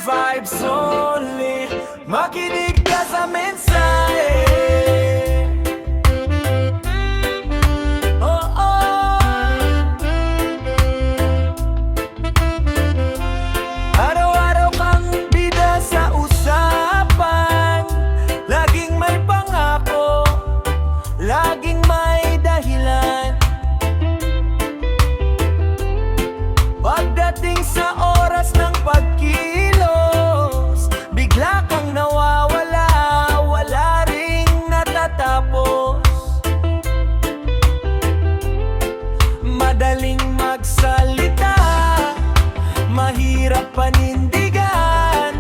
vibes only. Makinig ka sa mensahe. Oh, oh. Araw-araw kang bida sa usapan, laging may pangako, laging may dahilan. Pagdating sa oras ng pagkilos, bigla kang nawawala, wala ring natatapos. Madaling magsalita, mahirap panindigan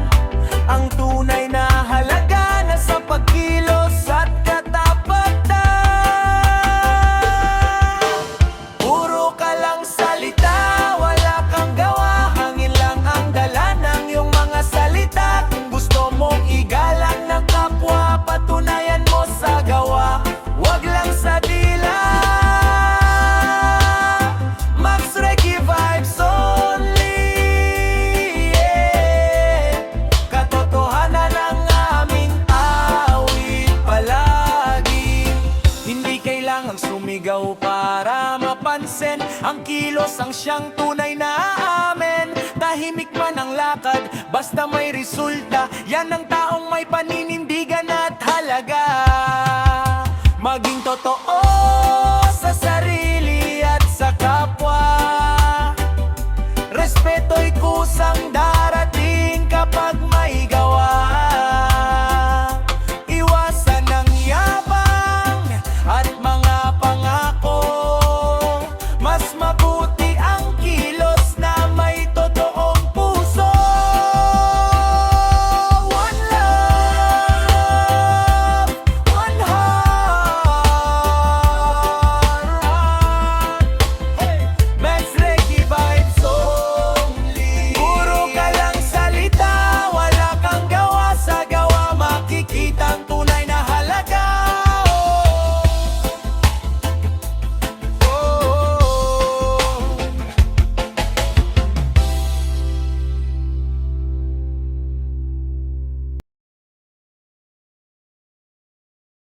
ang tunay na halaga na sa pagkilos at katapatan. Puro ka lang salita, wala kang gawa, hangin lang ang dala ng iyong mga salita. Kung gusto mong igalang ng kapwa, patunayan mo sa gawa, wag lang sa dila. Max Reggae vibes only, yeah. Katotohanan ang aming awit palagi. Hindi kailangang sumigaw para mapansin, ang kilos ang siyang tunay na amin. Tahimik man ang lakad, basta may resulta, yan ang taong may paninindigan at halaga. Maging totoo